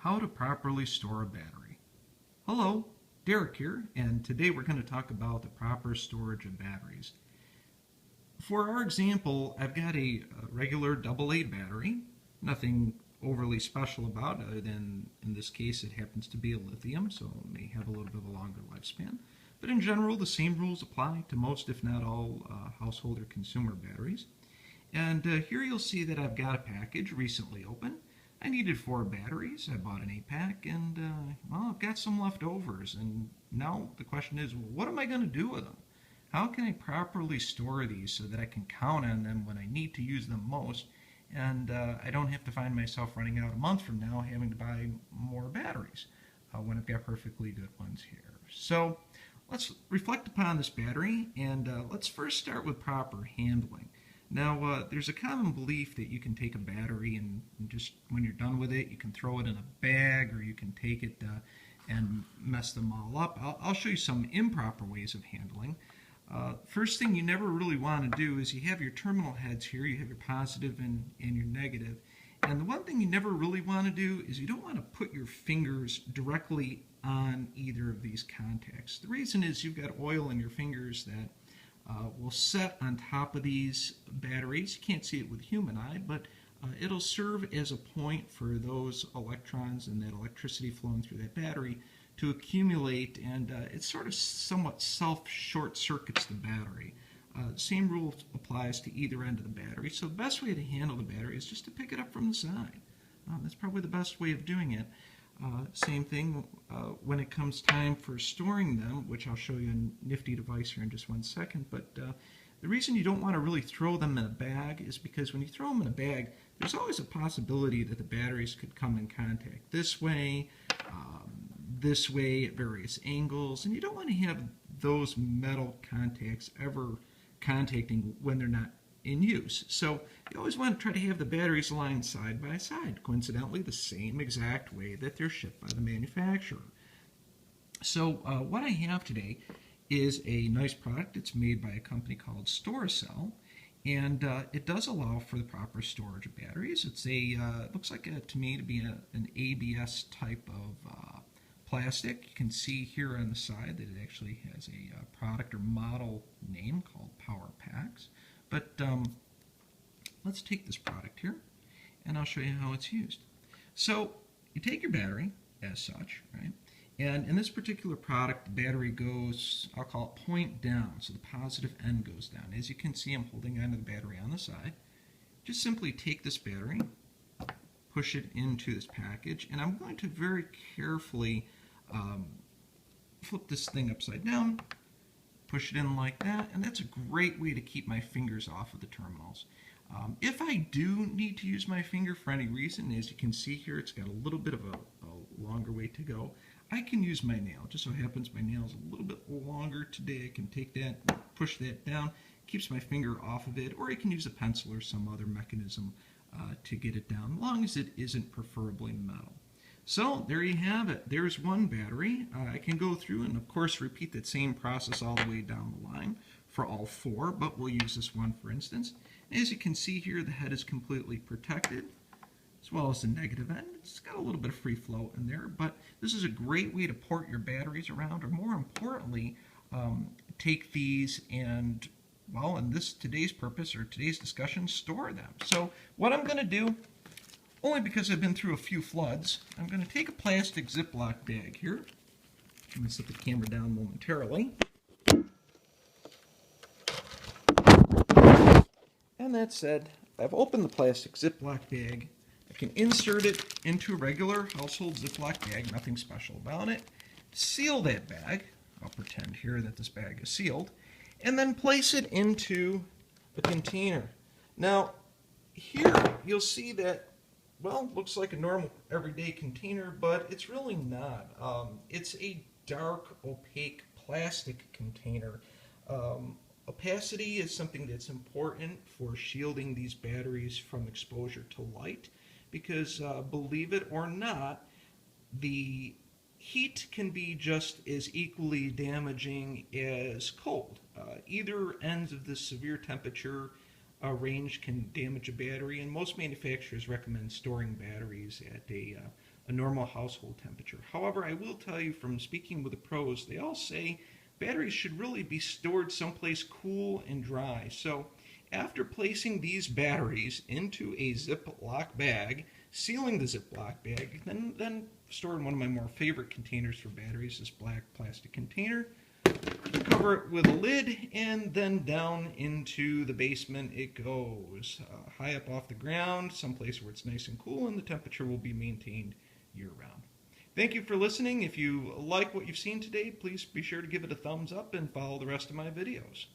How to properly store a battery. Hello, Derek here, and today we're going to talk about the proper storage of batteries. For our example, I've got a regular AA battery, nothing overly special about it other than in this case it happens to be a lithium, so it may have a little bit of a longer lifespan. But in general, the same rules apply to most, if not all, household or consumer batteries. And here you'll see that I've got a package recently opened. I needed 4 batteries. I bought an 8-pack, and well, I've got some leftovers. And now the question is, well, what am I going to do with them? How can I properly store these so that I can count on them when I need to use them most, and I don't have to find myself running out a month from now having to buy more batteries when I've got perfectly good ones here. So let's reflect upon this battery, and let's first start with proper handling. Now, there's a common belief that you can take a battery and just when you're done with it, you can throw it in a bag or you can take it and mess them all up. I'll show you some improper ways of handling. First thing you never really want to do is you have your terminal heads here, you have your positive and your negative. And the one thing you never really want to do is you don't want to put your fingers directly on either of these contacts. The reason is you've got oil in your fingers that will set on top of these batteries. You can't see it with human eye, but it'll serve as a point for those electrons and that electricity flowing through that battery to accumulate, and it sort of somewhat self-short circuits the battery. Same rule applies to either end of the battery, so the best way to handle the battery is just to pick it up from the side. That's probably the best way of doing it. Same thing when it comes time for storing them, which I'll show you a nifty device here in just one second, but the reason you don't want to really throw them in a bag is because when you throw them in a bag, there's always a possibility that the batteries could come in contact this way at various angles, and you don't want to have those metal contacts ever contacting when they're not in use. So you always want to try to have the batteries lined side by side, coincidentally the same exact way that they're shipped by the manufacturer. So what I have today is a nice product. It's made by a company called Storacell, and it does allow for the proper storage of batteries. It's a looks like to me to be an ABS type of plastic. You can see here on the side that it actually has a product or model name called Power Packs. But let's take this product here, and I'll show you how it's used. So you take your battery as such, right? And in this particular product, the battery goes, I'll call it point down, so the positive end goes down. As you can see, I'm holding onto the battery on the side. Just simply take this battery, push it into this package, and I'm going to very carefully flip this thing upside down, push it in like that, and that's a great way to keep my fingers off of the terminals. If I do need to use my finger for any reason, as you can see here, it's got a little bit of a longer way to go. I can use my nail. Just so happens my nail's a little bit longer today. I can take that, push that down, keeps my finger off of it, or I can use a pencil or some other mechanism to get it down, as long as it isn't preferably metal. So there you have it. There's one battery. I can go through and of course repeat that same process all the way down the line for all 4, but we'll use this one for instance. As you can see here, the head is completely protected, as well as the negative end. It's got a little bit of free flow in there, but this is a great way to port your batteries around, or more importantly, take these and, well, in today's purpose or today's discussion, store them. So what I'm going to do, only because I've been through a few floods, I'm going to take a plastic Ziploc bag here. I'm going to set the camera down momentarily. And that said, I've opened the plastic Ziploc bag. I can insert it into a regular household Ziploc bag, nothing special about it. Seal that bag. I'll pretend here that this bag is sealed. And then place it into a container. Now, here you'll see that, well, looks like a normal everyday container, but it's really not. It's a dark, opaque plastic container. Opacity is something that's important for shielding these batteries from exposure to light because, believe it or not, the heat can be just as equally damaging as cold. Either ends of the severe temperature range can damage a battery, and most manufacturers recommend storing batteries at a a normal household temperature. However, I will tell you from speaking with the pros, they all say batteries should really be stored someplace cool and dry. So after placing these batteries into a Ziploc bag, sealing the Ziploc bag, then store in one of my more favorite containers for batteries, this black plastic container. Cover it with a lid, and then down into the basement it goes. High up off the ground, someplace where it's nice and cool, and the temperature will be maintained year-round. Thank you for listening. If you like what you've seen today, please be sure to give it a thumbs up and follow the rest of my videos.